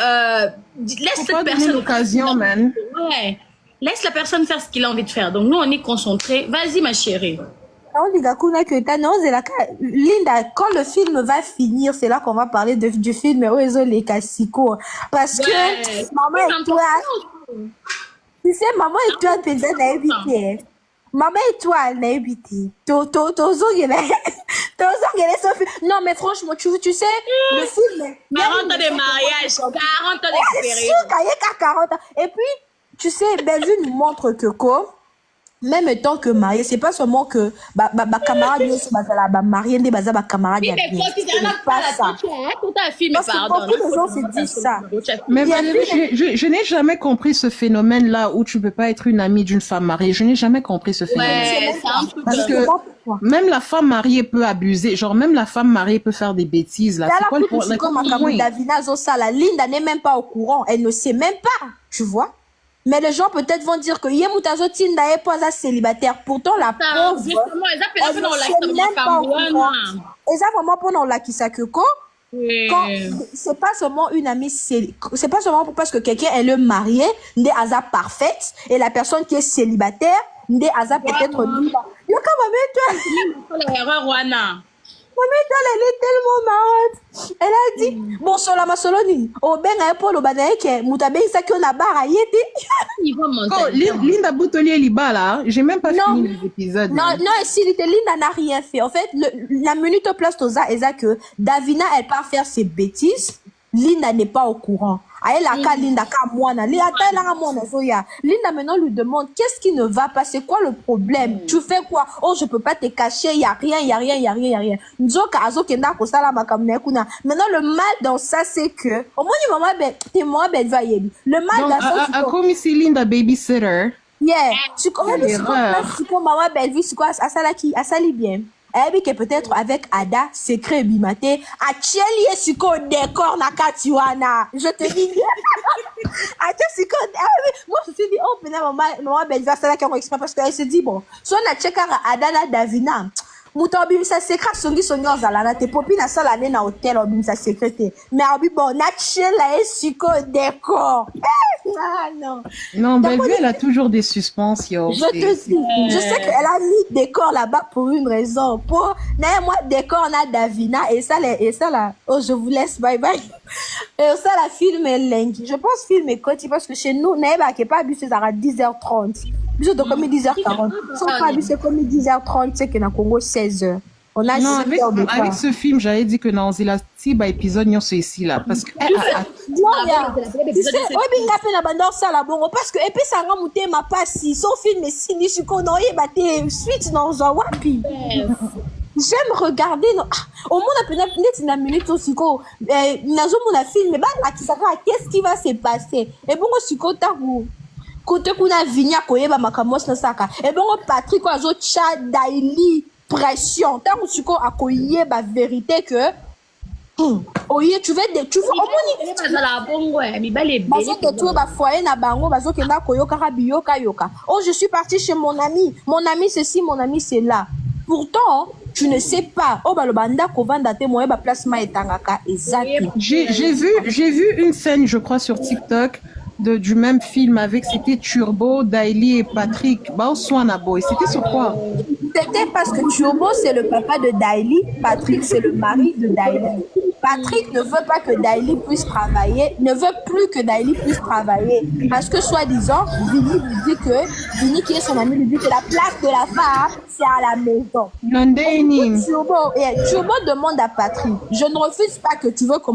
laisse cette personne l'occasion, man. Ouais, laisse la personne faire ce qu'il a envie de faire. Donc nous on est concentrés. Vas-y ma chérie. Linda, quand le film va finir, c'est là qu'on va parler du film Oezo les Cassico. Parce que maman et toi, tu sais, maman et toi, tu es invité. Maman et toi, Naibiti. Non, mais franchement, tu sais, le film. 40 ans de mariage, 40 ans d'expérience. 40 ans. Et puis, tu sais, Bellevue nous montre que quoi, même étant que marié, c'est pas seulement que camarade marié, des camarades. Oui, mais quand tu pas ça. Parce que beaucoup de gens se disent ça. Mais Valérie, je n'ai jamais compris ce phénomène-là où tu peux pas être une amie d'une femme mariée. Je n'ai jamais compris ce phénomène. Ouais, Parce que même la femme mariée peut abuser. Genre, même la femme mariée peut faire des bêtises, là. C'est quoi le problème? Linda n'est même pas au courant. Elle ne sait même pas. Tu vois? Mais les gens peut-être vont dire que Yemutazo Tinda est pas célibataire. Pourtant, la pauvre, justement, elle ne sait même pas au courant. Et ça, vraiment, pendant la Kisakeko, c'est pas seulement une amie, c'est pas seulement parce que quelqu'un est le marié, des hasards parfaite, et la personne qui est célibataire, des hasards peut-être libre. Yo, comment l'erreur, Wana. elle est tellement marrante. Elle a dit, bon, sur la masoloni, au ben à Paul au banaïke, moutabe ça qu'on a barre à yéti. Linda Boutolier Liba, là, j'ai même pas fini les épisodes. Non, et si Linda n'a rien fait. En fait, la minute au place Toza, est que Davina, elle part faire ses bêtises. Linda n'est pas au courant. Linda maintenant lui demande qu'est-ce qui ne va pas, c'est quoi le problème, tu fais quoi? Oh, je peux pas te cacher, il y a rien. Maintenant le mal dans ça c'est que au moins le mal dans ça c'est comme ici Linda babysitter. yeah, tu connais maman belle vie, c'est quoi à ça bien. Et que peut-être avec Ada, secret bimaté, à Tchélie Siko décor na Katiwana. Je te dis. Moi, je me suis dit, oh, maintenant, maman, belle, va faire la caméra exprès parce qu'elle se dit, bon, soit la Tchéka Ada la Davina. Moutobi, ça secret, songi, zalana, te popi na salle année na hôtel, obim, ça secrété. Mais, bon, na Tchélie Siko décor. Ah, non. Non, Bellevue, elle a toujours des suspens, yo. Je te dis, je sais qu'elle a mis décor là-bas pour une raison. Pour, moi, décor, on a Davina, et ça, là, oh, je vous laisse, bye bye. Et ça, la film est lingue. Je pense film est côté parce que chez nous, Naïba, qui n'est pas abusé, ça à 10h30. Bisous de comme 10h40. Sans pas abusé comme 10h30, c'est que dans Congo, 16h. On a non, avec ce film, j'avais dit que dans la petite épisode, nous sommes ici là. Parce que. Tu sais, parce que, et puis ça a monté ma passe, son film est signé, je connais, suite dans un wapi. J'aime regarder, au moins, peut-être une minute aussi, nazo mon film, mais qu'est-ce qui va se passer? Et bon, aussi, côté qu'on a vigna, koyeba makamos na saka. Et bon, Patrick, oiseau, chat, daily, pression. Tant que tu as koyé, la vérité que, oye, tu veux, au moins, foyer na bango, bazo kenda koyoka yoka. Oh, je suis partie chez mon ami ceci, mon ami c'est là. Pourtant, tu ne sais pas. Oh, bah, le banda kovanda te moye ba placement etangaka exact. J'ai vu une scène, je crois, sur TikTok du même film avec, c'était Turbo, Daily et Patrick. Bah, Boy. C'était sur quoi? C'était parce que Turbo, c'est le papa de Daily. Patrick, c'est le mari de Daily. Patrick ne veut pas que Daily puisse travailler, ne veut plus que Daily puisse travailler. Parce que, soi-disant, Vinny lui dit que, Vinny qui est son ami, lui dit que la place de la femme, c'est à la maison. Turbo demande à Patrick, je ne refuse pas que tu veux que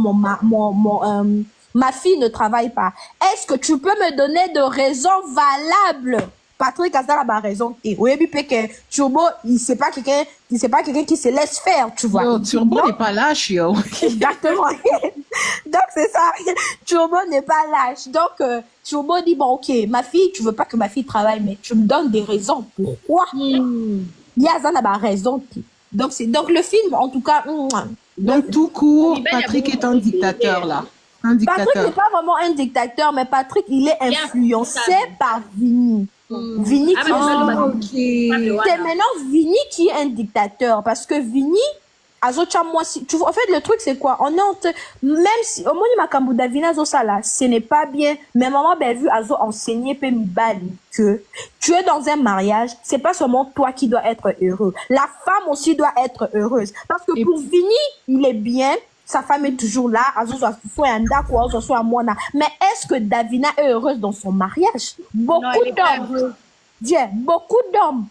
ma fille ne travaille pas. Est-ce que tu peux me donner de raisons valables? Patrick a la raison. Et oui, que Turbo, c'est pas quelqu'un qui se laisse faire, tu vois. Yo, Turbo n'est pas lâche, yo. Exactement. Donc, c'est ça. Turbo n'est pas lâche. Donc, Turbo dit, bon, ok, ma fille, tu veux pas que ma fille travaille, mais tu me donnes des raisons. Pourquoi? Il y a la raison. Donc, le film, en tout cas... Donc, tout court, Patrick est un dictateur, là. Un dictateur. Patrick n'est pas vraiment un dictateur, mais Patrick, il est influencé par Vinny. Vinny qui c'est maintenant Vinny qui est un dictateur, parce que Vinny, tu vois, en fait, le truc, c'est quoi? On est même si, au moins, Makambu Davina Zosala, ce n'est pas bien, mais maman, ben, vu, Azo enseigner, que tu es dans un mariage, c'est pas seulement toi qui dois être heureux. La femme aussi doit être heureuse. Parce que pour Vinny, il est bien, sa femme est toujours là, mais est-ce que Davina est heureuse dans son mariage? Beaucoup d'hommes. Beaucoup d'hommes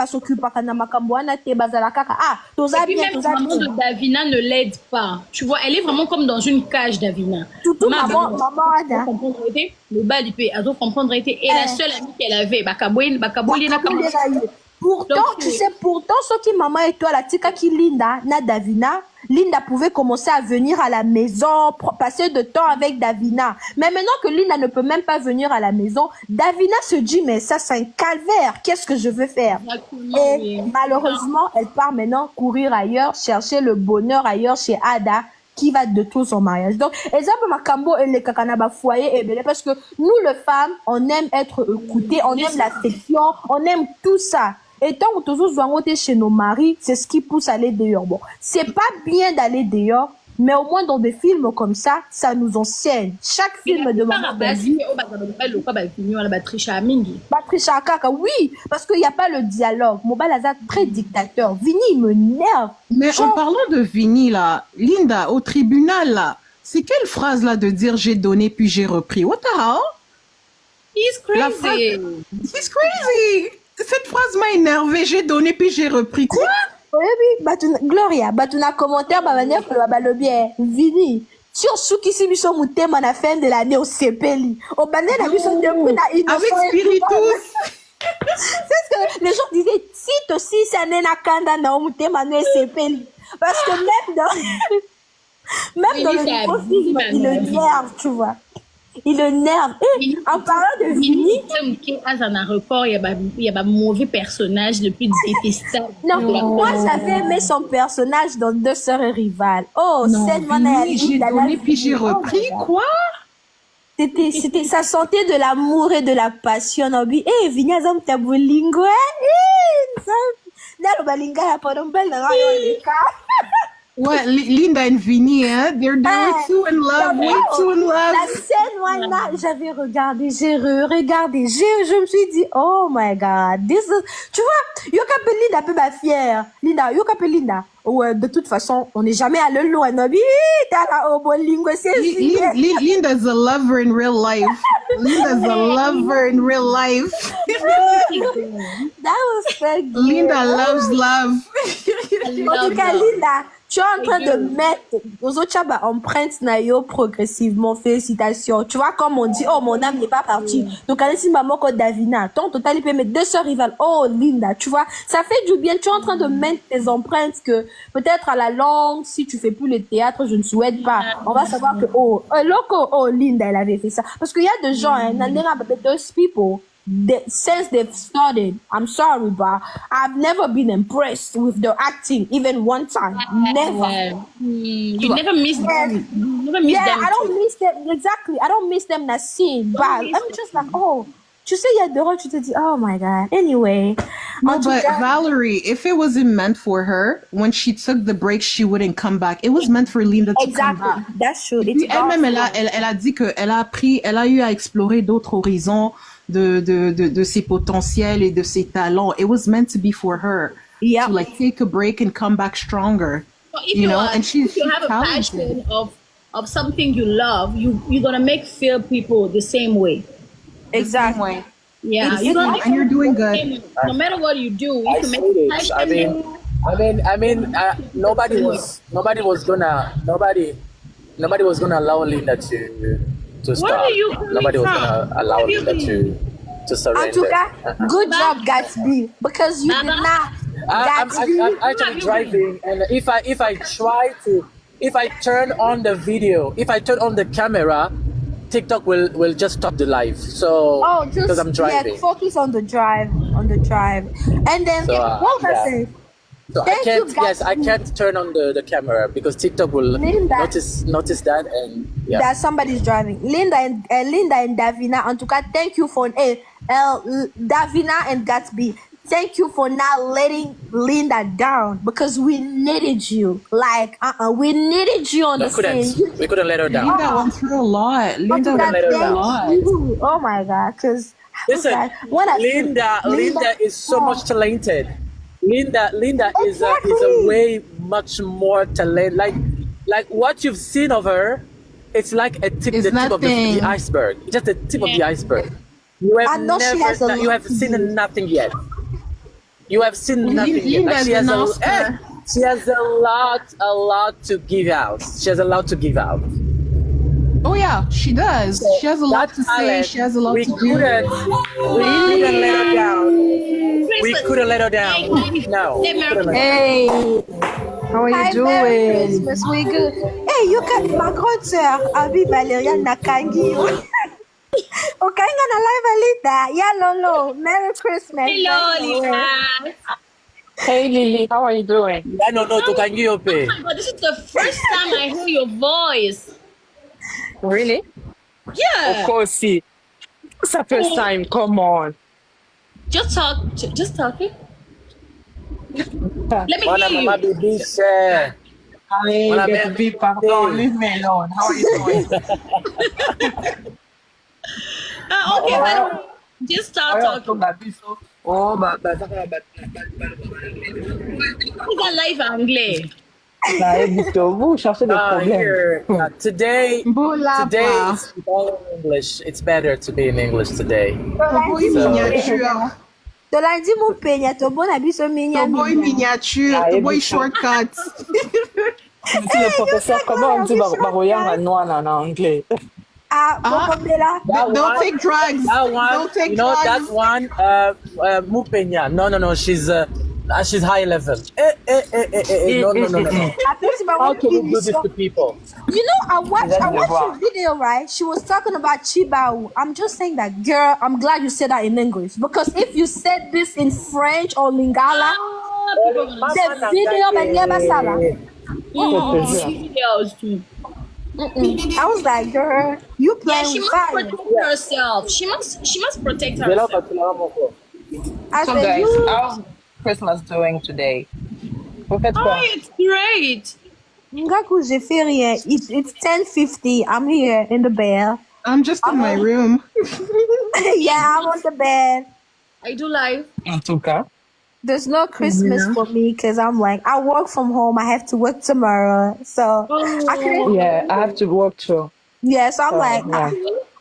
s'occupent pas de Makamboana, et puis même maman de Davina ne l'aide pas. Tu vois, elle est vraiment comme dans une cage, Davina. Surtout maman Ada. Le bal, il peut comprendre. Et la seule amie qu'elle avait, pourtant, tu sais, ce qui maman et toi, la tika qui Linda, na Davina, Linda pouvait commencer à venir à la maison, passer de temps avec Davina. Mais maintenant que Linda ne peut même pas venir à la maison, Davina se dit, mais ça, c'est un calvaire. Qu'est-ce que je veux faire? Et malheureusement, elle part maintenant courir ailleurs, chercher le bonheur ailleurs chez Ada, qui va de tout son mariage. Donc, exemple, Makambo et les kakanaba foyer, parce que nous, les femmes, on aime être écoutées, on aime l'affection, on aime tout ça. Et tant que tous nous chez nos maris, c'est ce qui pousse à aller dehors. Bon, c'est pas bien d'aller dehors, mais au moins dans des films comme ça nous enseigne. Chaque film de maman Patricia Kaka, oui, parce qu'il n'y a pas le dialogue. Mobalaza très dictateur. Vinny, il me nerve. Mais en parlant de Vinny, là, Linda, au tribunal, là, c'est quelle phrase, là, de dire j'ai donné puis j'ai repris? What the hell? He's crazy. He's crazy. Cette phrase m'a énervé. J'ai donné puis j'ai repris. Quoi? Oui, Gloria, batuna commentaire, le bien. Vini. Sur ce qui s'est mis sur mon thème à la fin de l'année au CPLI. Au banane, la mission de avec Spiritus. C'est ce que les gens disaient. Si aussi, ça n'est pas kanda na mon thème à CPLI. Parce que même dans le nouveau film, il le nerve, tu vois. Il le nerve. Et en parlant de Vinny, dans un aéroport, il y a un mauvais personnage le plus détestable. Non, moi j'avais aimé son personnage dans Deux sœurs et rivales. Oh, Vinny, j'ai donné puis j'ai repris, quoi? C'était, ça sentait de l'amour et de la passion. Eh, Vinny a un tabulingo, Ouais, Linda et Vinny, hein, they're too in love, way too in love. La scène, là, j'avais regardé, j'ai regardé, je me suis dit, oh my God, this is, tu vois, yo kapel Linda peu ma fière, Linda, yo kapel Linda, ouais, de toute façon, on n'est jamais allé loin, non, t'as la obolingo, c'est Linda's a lover in real life. Linda's a lover in real life. That was so good. Linda loves love. En tout cas, Linda, tu es en train de mettre aux autres empreintes nayo progressivement. Félicitations. Tu vois, comme on dit, oh, mon âme n'est pas partie. Donc, allez, si maman, code Davina, ton total, il peut mettre 2 sœurs rivales. Oh, Linda, tu vois, ça fait du bien. Tu es en train de mettre tes empreintes que peut-être à la longue, si tu fais plus le théâtre, je ne souhaite pas. On va savoir que, oh, Linda, elle avait fait ça. Parce qu'il y a des gens, hein, those people. Since they've started, I'm sorry, but I've never been impressed with their acting, even one time. Never. You never miss them. You never miss them. I don't miss them. Exactly. I don't miss them in a scene. But I'm just like, oh, tu sais, il y a 2 ans, tu te dis, oh my God. Anyway. No, En tout but cas, Valerie, if it wasn't meant for her, when she took the break, she wouldn't come back. It was meant for Linda to come exactly. back. That's true. Et It's puis elle-même, God's plan. elle a dit elle a eu à explorer d'autres horizons de ses potentiels et de ses talents. It was meant to be for her. Yep. To like take a break and come back stronger. So if You know, and if she's you have a talented. passion of something you love, you're gonna make feel people the same way. Exactly. Anyway, Yeah, It's- you're gonna it's- make and you're doing people the good. same way. No matter what you do, I you can see make it. passion. Nobody was gonna allow Linda to stop. Where are you coming Nobody was from? gonna allow Where have you Linda been? to En surrender. tout cas, good job, Gatsby, because you did Baba? not. I'm Gatsby, actually driving, and if I turn on the video, if I turn on the camera, TikTok will just stop the live. So oh, because I'm just driving, focus on the drive, and then So, what was I yeah. saying? so I Thank you, can't. Yes, I Gatsby. can't turn on the camera because TikTok will Linda. notice that, and yeah. That somebody's driving. Linda and Davina. En tout cas, thank you for Davina and Gatsby. Thank you for not letting Linda down because we needed you. Like, we needed you on We the scene. couldn't let her down. Linda went through a lot. Linda En tout cas, went through a thank lot. you. Oh my God, because Listen, Linda is so much talented. Linda is a Exactly. way much more talent. Like what you've seen of her, it's like It's the tip of nothing. the iceberg. Just the tip of the iceberg. You have I know she has a you lot have to seen do. nothing yet. You have seen nothing yet. Like Linda's she has an a Oscar. she has a lot to give out. She has a lot to give out. Oh yeah, she does. She has a lot That to say. talent, She has a lot we to do. couldn't let her down. We Christmas. couldn't let her down. Hey, No. hey, Merry couldn't let her down. Hey, How are you hi, Merry doing? Christmas, we good. Hey, you can, my grande sœur, Abi Valeria Nakangi. Okanga na live Alita. Yeah, Lolo. Merry Christmas. Hello, Thank you. Lisa. Hey Lily, how are you doing? Yeah, no, Tukangiope. Oh, but this is the first time I hear your voice. Really? Yeah. Of course, see. It's the first time, come on. Just talking. Let me Voilà, hear Mama you. Bibi, share. Hey, Voilà, Gasby, pardon, leave me alone. How are you doing? Okay, but just start talking. Oh, Is that live anglais? vous cherchez des problèmes. Here, today Bola pa. it's all in English. It's better to be in English today. Toboy miniature. Tolandi mon penya, to bon abiso minya Toboy miniature. Toboy shortcuts. Monsieur le professeur, comment on dit baroyang noir en anglais? Ah, Bokobela. Don't take drugs. That one, Don't take you know, drugs. that one, Mupenya. No, she's high level. No. Apesi ba How won can you do this finition. to people? You know, I watched voir. your video, right? She was talking about Chibao. I'm just saying that, girl, I'm glad you said that in English. Because if you said this in French or Lingala, the video Banyaba Sala. Videos too. I was like, girl, you Yeah, playing she with must fire. protect herself. She must protect They love herself. I So said, guys, you. how's Christmas doing today? Vous faites Oh, quoi? it's great. Ngaku, j'ai fait rien. It's 10:50. I'm here in the bed. I'm just in my room. Yeah, I'm on the bed. I do live. En tout cas. There's no Christmas for me because I'm like, I work from home. I have to work tomorrow. So I couldn't. Yeah, I have to work too. Yeah, so I'm like, yeah.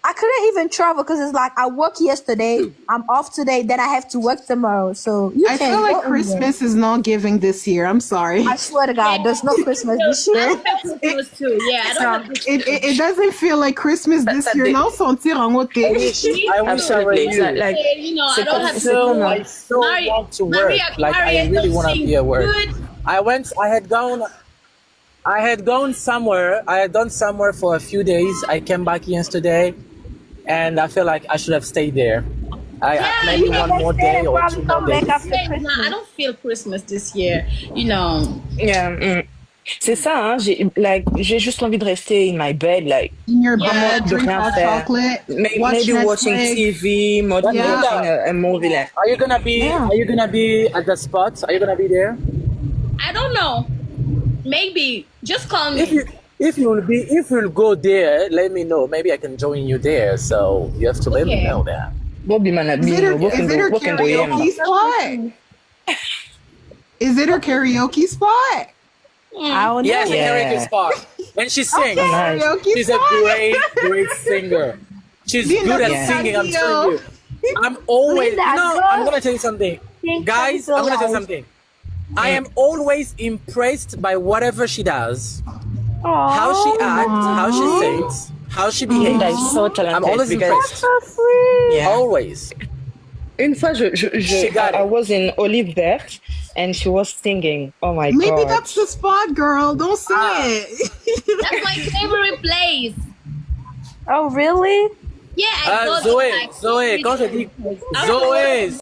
I couldn't even travel because it's like I work yesterday, I'm off today, then I have to work tomorrow. So you I can't feel go like anywhere. Christmas is not giving this year. I'm sorry. I swear to God, there's no Christmas this I year. don't have Christmas too. Yeah, I don't have Christmas. It doesn't feel like Christmas this year. Now sentir en haute. I wish I were Absolutely. you. Like, You know, I don't have I so Maria- want to work. Maria Like I Carey really don't want to sing be at work. good. I had gone somewhere. I had gone somewhere for a few days. I came back yesterday, and I feel like I should have stayed there. Maybe one more day or 2 more days. After Hey, Christmas. nah, I don't feel Christmas this year. You know, yeah. C'est ça, hein. J'ai juste envie de rester in my bed, like, In your vraiment bed, de drink rien hot faire. chocolate, Maybe watch watching Netflix. TV, watching a movie, like. Are you gonna be? Yeah. Are you gonna be at the spot? Are you gonna be there? I don't know. Maybe just call me. If you'll go there, let me know. Maybe I can join you there. So you have to let me Okay. know that. Bobby Is it Manabino, her karaoke spot? Is it her karaoke spot? I don't Yes, know. a karaoke spot. And she sings. Nice. Karaoke She's a spot? great singer. She's good at Yeah. singing. I'm telling you. I'm always, I'm gonna tell you something, guys. I'm gonna tell you something. I am always impressed by whatever she does, how she acts, how she sings, how she behaves. Linda is so talented. I'm always because- impressed. Yeah. Always. Une fois, She got I it. was in Olive Verte and she was singing. Oh my god. Maybe that's the spot, girl. Don't say it. That's my favorite place. Oh, really? Yeah, I go to Zoé, like Zoé, quand je dis Zoé,